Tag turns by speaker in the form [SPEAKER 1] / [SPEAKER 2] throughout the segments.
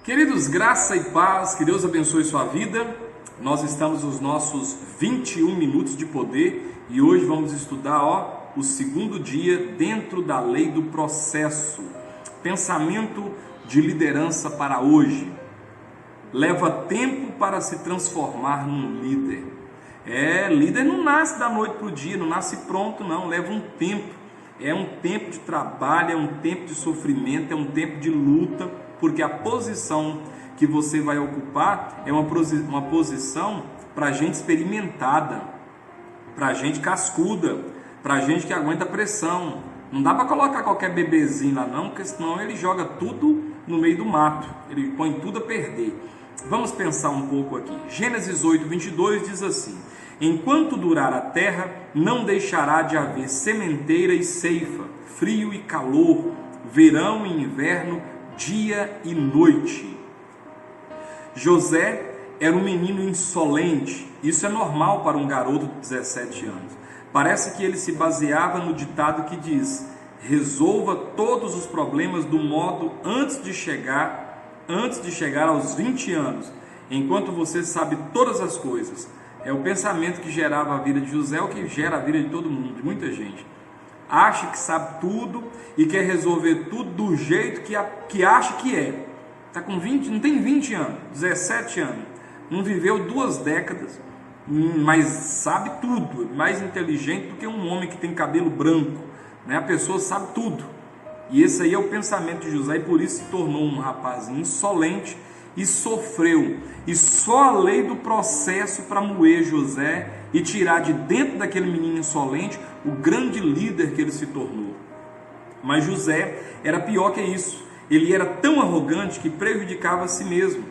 [SPEAKER 1] Queridos, graça e paz, que Deus abençoe sua vida. Nós estamos nos nossos 21 minutos de poder e hoje vamos estudar o segundo dia dentro da lei do processo. Pensamento de liderança para hoje. Leva tempo para se transformar num líder. Líder não nasce da noite para o dia, não nasce pronto não, leva um tempo. É um tempo de trabalho, é um tempo de sofrimento, é um tempo de luta, porque a posição que você vai ocupar é uma posição para gente experimentada, para gente cascuda, para gente que aguenta pressão. Não dá para colocar qualquer bebezinho lá não, porque senão ele joga tudo no meio do mato, ele põe tudo a perder. Vamos pensar um pouco aqui. Gênesis 8:22 diz assim: enquanto durar a terra, não deixará de haver sementeira e ceifa, frio e calor, verão e inverno, dia e noite. José era um menino insolente. Isso é normal para um garoto de 17 anos. Parece que ele se baseava no ditado que diz: resolva todos os problemas do modo antes de chegar aos 20 anos, enquanto você sabe todas as coisas. É o pensamento que gerava a vida de José, o que gera a vida de todo mundo, de muita gente. Acha que sabe tudo e quer resolver tudo do jeito que acha que é. Está com 20, não tem 20 anos, 17 anos, não viveu 2 décadas, mas sabe tudo, é mais inteligente do que um homem que tem cabelo branco, né? A pessoa sabe tudo. E esse aí é o pensamento de José, e por isso se tornou um rapaz insolente e sofreu. E só a lei do processo para moer José e tirar de dentro daquele menino insolente o grande líder que ele se tornou. Mas José era pior que isso. Ele era tão arrogante que prejudicava a si mesmo.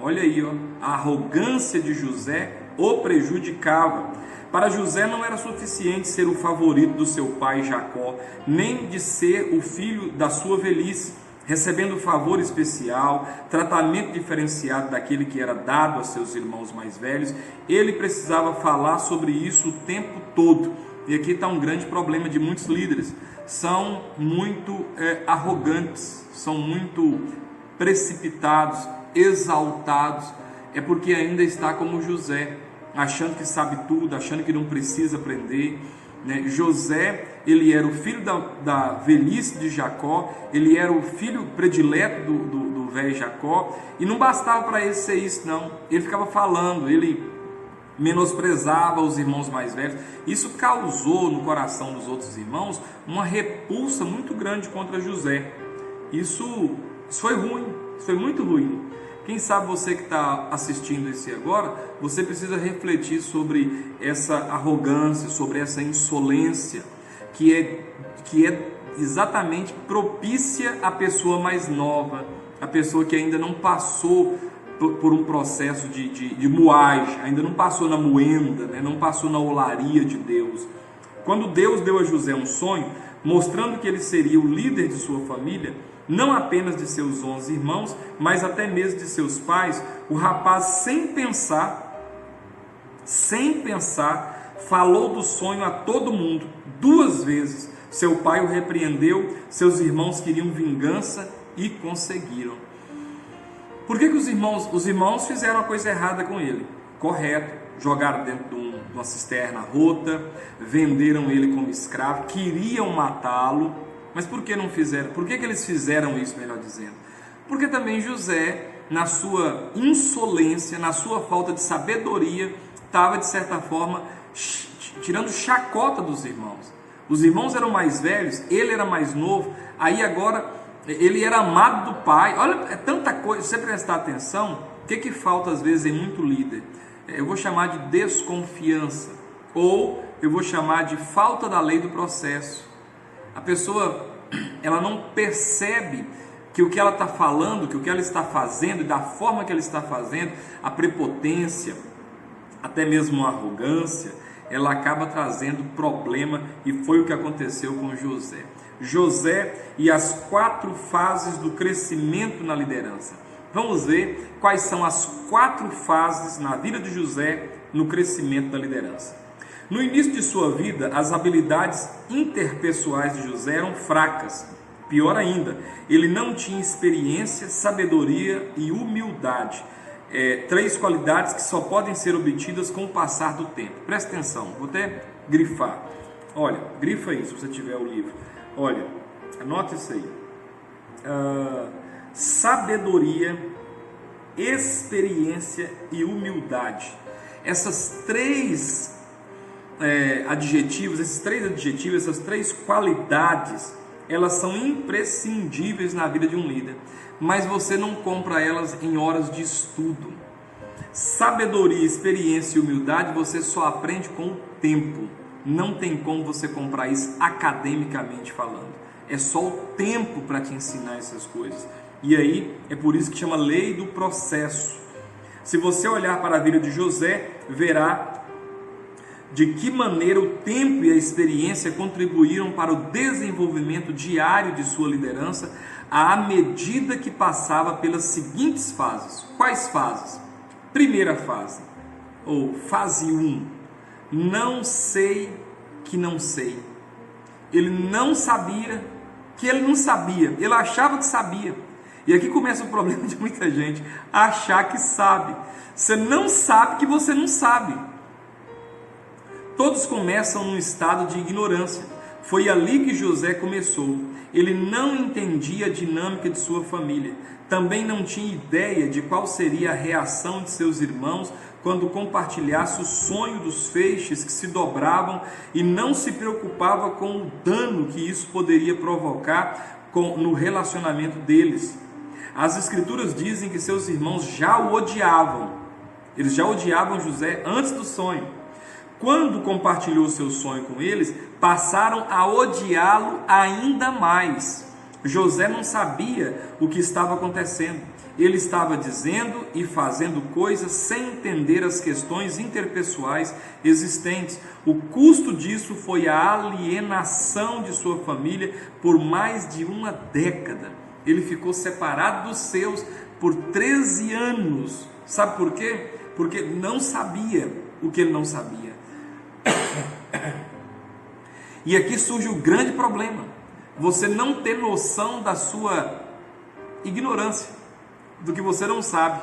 [SPEAKER 1] Olha aí, a arrogância de José o prejudicava. Para José não era suficiente ser o favorito do seu pai Jacó, nem de ser o filho da sua velhice, recebendo favor especial, tratamento diferenciado daquele que era dado a seus irmãos mais velhos. Ele precisava falar sobre isso o tempo todo. E aqui está um grande problema de muitos líderes. São muito arrogantes, são muito precipitados, exaltados. É porque ainda está como José, achando que sabe tudo, achando que não precisa aprender, né? José, ele era o filho da velhice de Jacó, ele era o filho predileto do velho Jacó, e não bastava para ele ser isso não, ele ficava falando, ele menosprezava os irmãos mais velhos. Isso causou no coração dos outros irmãos uma repulsa muito grande contra José. Isso foi ruim, isso foi muito ruim. Quem sabe você que está assistindo esse agora, você precisa refletir sobre essa arrogância, sobre essa insolência, que é exatamente propícia à pessoa mais nova, a pessoa que ainda não passou por um processo de moagem, ainda não passou na moenda, né? Não passou na olaria de Deus. Quando Deus deu a José um sonho, mostrando que ele seria o líder de sua família, não apenas de seus 11 irmãos, mas até mesmo de seus pais, o rapaz, sem pensar, falou do sonho a todo mundo, 2 vezes. Seu pai o repreendeu, seus irmãos queriam vingança e conseguiram. Por que os irmãos fizeram a coisa errada com ele? Correto, jogaram dentro de uma cisterna rota, venderam ele como escravo, queriam matá-lo. Mas por que não fizeram? Por que eles fizeram isso, melhor dizendo? Porque também José, na sua insolência, na sua falta de sabedoria, estava de certa forma tirando chacota dos irmãos. Os irmãos eram mais velhos, ele era mais novo, aí agora ele era amado do pai. Olha, é tanta coisa, se você prestar atenção, o que falta às vezes em muito líder? Eu vou chamar de desconfiança, ou eu vou chamar de falta da lei do processo. A pessoa, ela não percebe que o que ela está falando, que o que ela está fazendo e da forma que ela está fazendo, a prepotência, até mesmo a arrogância, ela acaba trazendo problema, e foi o que aconteceu com José. José e as 4 fases do crescimento na liderança. Vamos ver quais são as 4 fases na vida de José no crescimento da liderança. No início de sua vida, as habilidades interpessoais de José eram fracas. Pior ainda, ele não tinha experiência, sabedoria e humildade. Três qualidades que só podem ser obtidas com o passar do tempo. Presta atenção, vou até grifar. Olha, grifa aí se você tiver o livro. Olha, anota isso aí. Sabedoria, experiência e humildade. Esses três adjetivos, essas três qualidades, elas são imprescindíveis na vida de um líder, mas você não compra elas em horas de estudo. Sabedoria, experiência e humildade você só aprende com o tempo. Não tem como você comprar isso academicamente falando. É só o tempo para te ensinar essas coisas. E aí, é por isso que chama lei do processo. Se você olhar para a vida de José, verá de que maneira o tempo e a experiência contribuíram para o desenvolvimento diário de sua liderança, à medida que passava pelas seguintes fases. Quais fases? Primeira fase, ou fase 1, não sei que não sei. Ele não sabia que ele não sabia, ele achava que sabia. E aqui começa o problema de muita gente, achar que sabe. Você não sabe que você não sabe. Todos começam num estado de ignorância. Foi ali que José começou. Ele não entendia a dinâmica de sua família. Também não tinha ideia de qual seria a reação de seus irmãos quando compartilhasse o sonho dos feixes que se dobravam, e não se preocupava com o dano que isso poderia provocar no relacionamento deles. As escrituras dizem que seus irmãos já o odiavam. Eles já odiavam José antes do sonho. Quando compartilhou seu sonho com eles, passaram a odiá-lo ainda mais. José não sabia o que estava acontecendo. Ele estava dizendo e fazendo coisas sem entender as questões interpessoais existentes. O custo disso foi a alienação de sua família por mais de uma década. Ele ficou separado dos seus por 13 anos. Sabe por quê? Porque não sabia o que ele não sabia. E aqui surge o grande problema: você não ter noção da sua ignorância, do que você não sabe.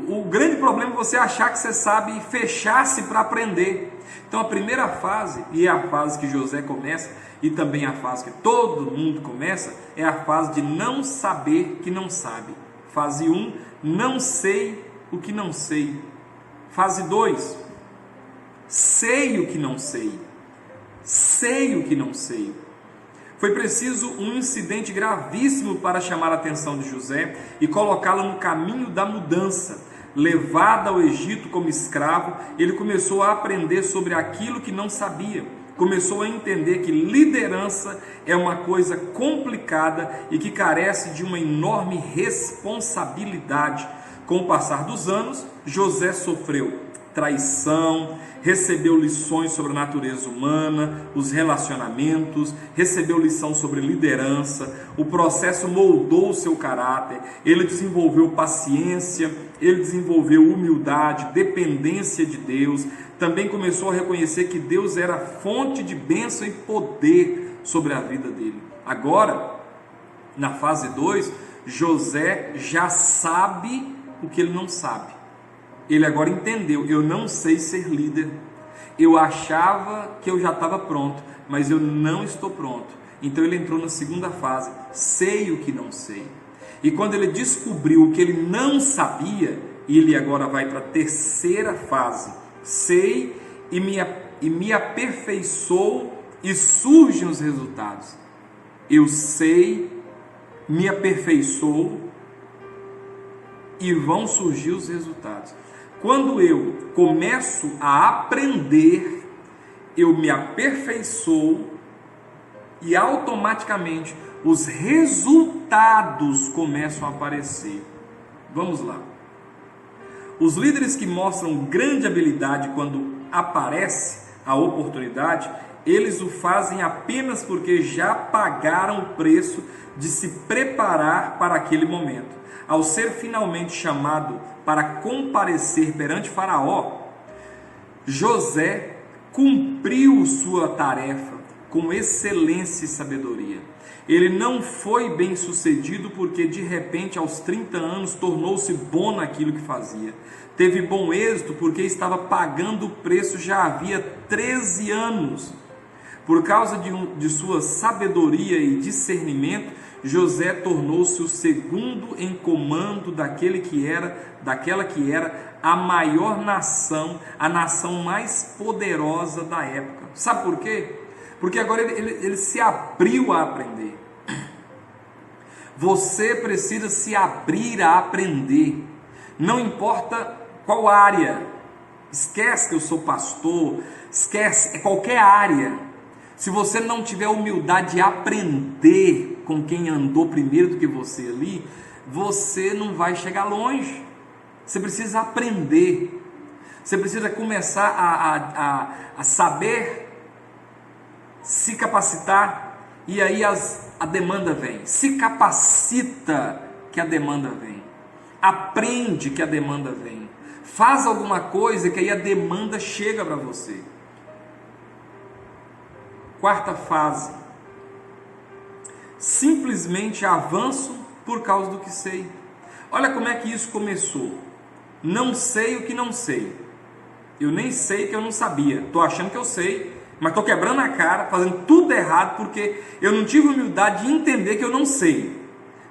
[SPEAKER 1] O grande problema é você achar que você sabe e fechar-se para aprender. Então a primeira fase, e é a fase que José começa, e também a fase que todo mundo começa, é a fase de não saber que não sabe. Fase 1, não sei o que não sei. Fase 2, sei o que não sei. Sei o que não sei. Foi preciso um incidente gravíssimo para chamar a atenção de José e colocá-lo no caminho da mudança. Levado ao Egito como escravo, ele começou a aprender sobre aquilo que não sabia. Começou a entender que liderança é uma coisa complicada e que carece de uma enorme responsabilidade. Com o passar dos anos, José sofreu traição, recebeu lições sobre a natureza humana, os relacionamentos, recebeu lição sobre liderança. O processo moldou o seu caráter. Ele desenvolveu paciência, ele desenvolveu humildade, dependência de Deus. Também começou a reconhecer que Deus era fonte de bênção e poder sobre a vida dele. Agora, na fase 2, José já sabe o que ele não sabe. Ele agora entendeu: eu não sei ser líder. Eu achava que eu já estava pronto, mas eu não estou pronto. Então ele entrou na segunda fase: sei o que não sei. E quando ele descobriu o que ele não sabia, ele agora vai para a terceira fase: sei e me aperfeiçoo e surgem os resultados. Eu sei, me aperfeiçoo e vão surgir os resultados. Quando eu começo a aprender, eu me aperfeiçoo e automaticamente os resultados começam a aparecer. Vamos lá. Os líderes que mostram grande habilidade quando aparece a oportunidade, eles o fazem apenas porque já pagaram o preço de se preparar para aquele momento. Ao ser finalmente chamado para comparecer perante Faraó, José cumpriu sua tarefa com excelência e sabedoria. Ele não foi bem sucedido porque de repente aos 30 anos tornou-se bom naquilo que fazia. Teve bom êxito porque estava pagando o preço já havia 13 anos. Por causa de sua sabedoria e discernimento, José tornou-se o segundo em comando daquela que era a maior nação, a nação mais poderosa da época. Sabe por quê? Porque agora ele se abriu a aprender. Você precisa se abrir a aprender. Não importa qual área. Esquece que eu sou pastor. Esquece, é qualquer área. Se você não tiver humildade de aprender com quem andou primeiro do que você ali, você não vai chegar longe. Você precisa aprender. Você precisa começar a saber se capacitar, e aí a demanda vem. Se capacita que a demanda vem. Aprende que a demanda vem. Faz alguma coisa que aí a demanda chega para você. Quarta fase. Simplesmente avanço por causa do que sei. Olha como é que isso começou. Não sei o que não sei. Eu nem sei que eu não sabia. Estou achando que eu sei, mas estou quebrando a cara, fazendo tudo errado, porque eu não tive humildade de entender que eu não sei.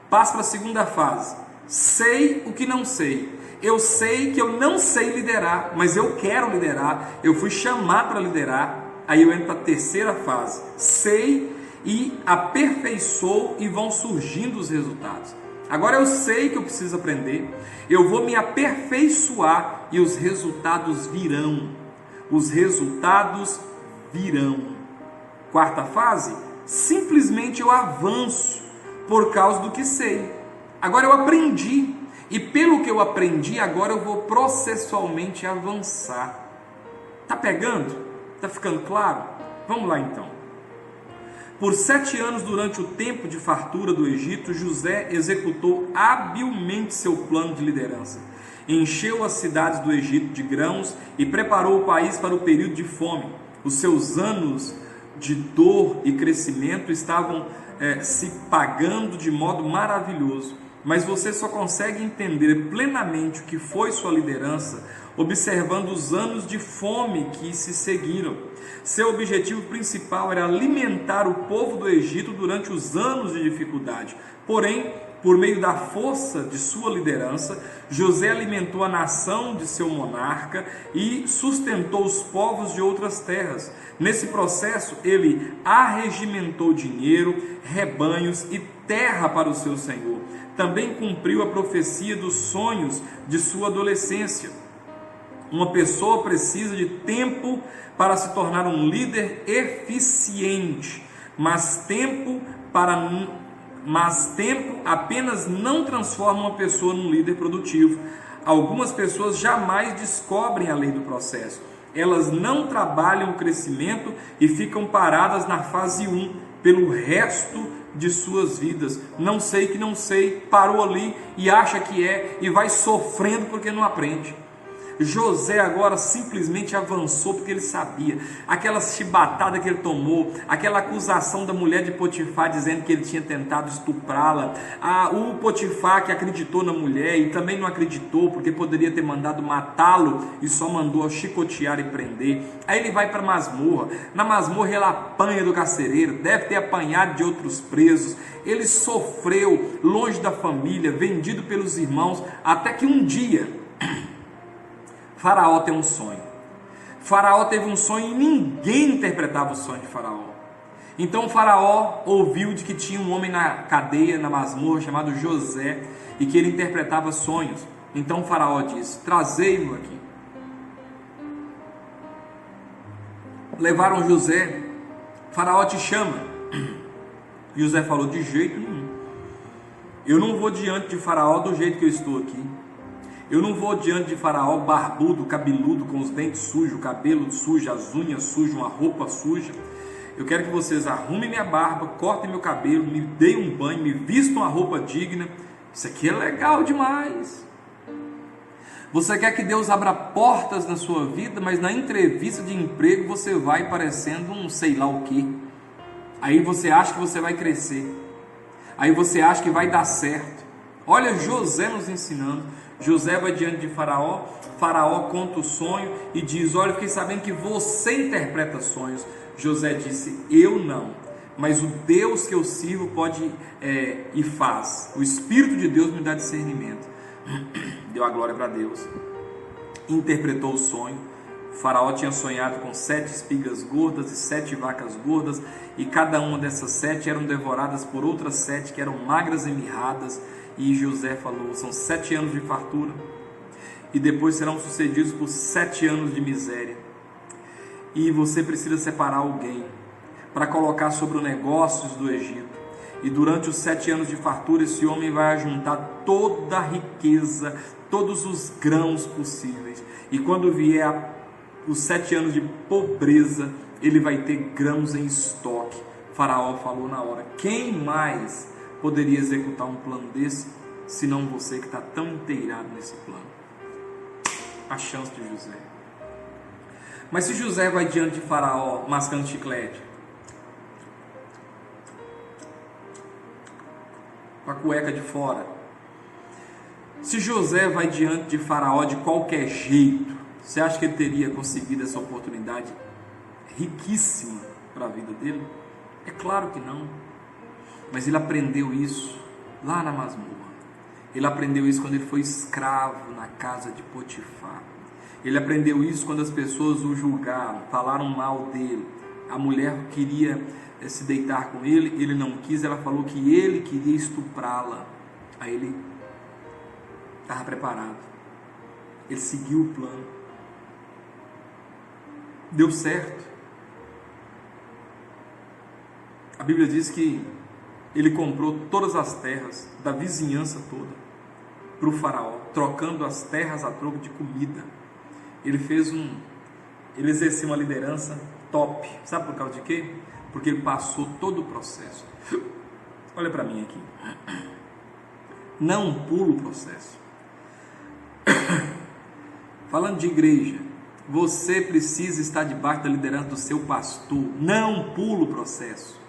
[SPEAKER 1] Passo para a segunda fase. Sei o que não sei. Eu sei que eu não sei liderar, mas eu quero liderar. Eu fui chamado para liderar. Aí eu entro para a terceira fase. Sei e aperfeiçoo e vão surgindo os resultados. Agora eu sei que eu preciso aprender. Eu vou me aperfeiçoar e os resultados virão. Os resultados virão. Quarta fase, simplesmente eu avanço por causa do que sei. Agora eu aprendi, e pelo que eu aprendi, agora eu vou processualmente avançar. Tá pegando? Tá ficando claro? Vamos lá então. Por 7 anos, durante o tempo de fartura do Egito, José executou habilmente seu plano de liderança. Encheu as cidades do Egito de grãos e preparou o país para o período de fome. Os seus anos de dor e crescimento estavam se pagando de modo maravilhoso. Mas você só consegue entender plenamente o que foi sua liderança observando os anos de fome que se seguiram. Seu objetivo principal era alimentar o povo do Egito durante os anos de dificuldade. Porém, por meio da força de sua liderança, José alimentou a nação de seu monarca e sustentou os povos de outras terras. Nesse processo, ele arregimentou dinheiro, rebanhos e terra para o seu senhor. Também cumpriu a profecia dos sonhos de sua adolescência. Uma pessoa precisa de tempo para se tornar um líder eficiente, mas tempo apenas não transforma uma pessoa num líder produtivo. Algumas pessoas jamais descobrem a lei do processo. Elas não trabalham o crescimento e ficam paradas na fase 1 pelo resto de suas vidas. Não sei que não sei, parou ali e acha que é e vai sofrendo porque não aprende. José agora simplesmente avançou porque ele sabia. Aquela chibatada que ele tomou, aquela acusação da mulher de Potifar dizendo que ele tinha tentado estuprá-la, o Potifar que acreditou na mulher e também não acreditou porque poderia ter mandado matá-lo e só mandou chicotear e prender. Aí ele vai para a masmorra. Na masmorra ele apanha do carcereiro, deve ter apanhado de outros presos. Ele sofreu longe da família, vendido pelos irmãos, até que um dia Faraó tem um sonho. Faraó teve um sonho e ninguém interpretava o sonho de Faraó. Então Faraó ouviu de que tinha um homem na cadeia, na masmorra, chamado José, e que ele interpretava sonhos. Então Faraó disse: trazei-mo aqui. Levaram José. Faraó te chama. José falou: de jeito nenhum. Eu não vou diante de Faraó do jeito que eu estou aqui. Eu não vou diante de Faraó barbudo, cabeludo, com os dentes sujos, o cabelo sujo, as unhas sujas, uma roupa suja. Eu quero que vocês arrumem minha barba, cortem meu cabelo, me deem um banho, me vistam uma roupa digna. Isso aqui é legal demais. Você quer que Deus abra portas na sua vida, mas na entrevista de emprego você vai parecendo um sei lá o quê. Aí você acha que você vai crescer. Aí você acha que vai dar certo. Olha José nos ensinando. José vai diante de Faraó. Faraó conta o sonho e diz: olha, eu fiquei sabendo que você interpreta sonhos. José disse: eu não, mas o Deus que eu sirvo pode e faz. O Espírito de Deus me dá discernimento. Deu a glória para Deus. Interpretou o sonho. Faraó tinha sonhado com 7 espigas gordas e 7 vacas gordas, e cada uma dessas 7 eram devoradas por outras 7 que eram magras e mirradas. E José falou: são 7 anos de fartura, e depois serão sucedidos por 7 anos de miséria. E você precisa separar alguém para colocar sobre os negócios do Egito. E durante os 7 anos de fartura, esse homem vai ajuntar toda a riqueza, todos os grãos possíveis. E quando vier os 7 anos de pobreza, ele vai ter grãos em estoque. Faraó falou na hora: quem mais poderia executar um plano desse, senão você que está tão inteirado nesse plano? A chance de José. Mas se José vai diante de Faraó mascando chiclete, com a cueca de fora, se José vai diante de Faraó de qualquer jeito, você acha que ele teria conseguido essa oportunidade riquíssima para a vida dele? É claro que não. Mas ele aprendeu isso lá na masmorra. Ele aprendeu isso quando ele foi escravo na casa de Potifar. Ele aprendeu isso quando as pessoas o julgaram, falaram mal dele. A mulher queria se deitar com ele, ele não quis, ela falou que ele queria estuprá-la. Aí ele estava preparado. Ele seguiu o plano. Deu certo. A Bíblia diz que ele comprou todas as terras da vizinhança toda para o faraó, trocando as terras a troco de comida. Ele exerceu uma liderança top. Sabe por causa de quê? Porque ele passou todo o processo. Olha para mim aqui. Não pula o processo. Falando de igreja, você precisa estar debaixo da liderança do seu pastor. Não pula o processo.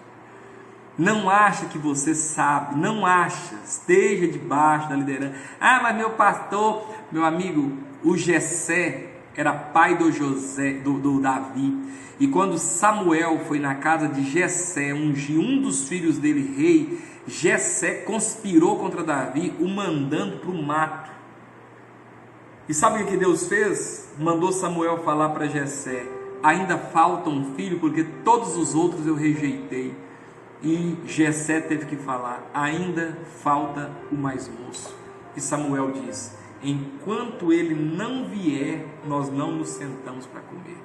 [SPEAKER 1] Não acha que você sabe, não acha, esteja debaixo da liderança. Ah, mas meu pastor, meu amigo, o Jessé era pai do Davi. E quando Samuel foi na casa de Jessé ungir um dos filhos dele rei, Jessé conspirou contra Davi, o mandando para o mato. E sabe o que Deus fez? Mandou Samuel falar para Jessé: ainda falta um filho, porque todos os outros eu rejeitei. E Jessé teve que falar: ainda falta o mais moço. E Samuel diz: enquanto ele não vier, nós não nos sentamos para comer.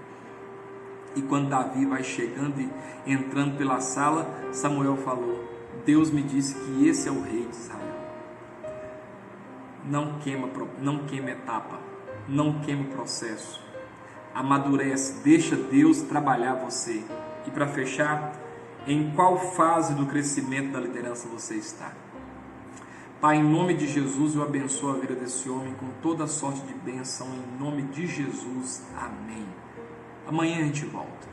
[SPEAKER 1] E quando Davi vai chegando e entrando pela sala, Samuel falou: Deus me disse que esse é o rei de Israel. Não queima etapa, não queima o processo. Amadurece, deixa Deus trabalhar você. E para fechar, em qual fase do crescimento da liderança você está? Pai, em nome de Jesus, eu abençoo a vida desse homem com toda a sorte de bênção, em nome de Jesus, amém. Amanhã a gente volta.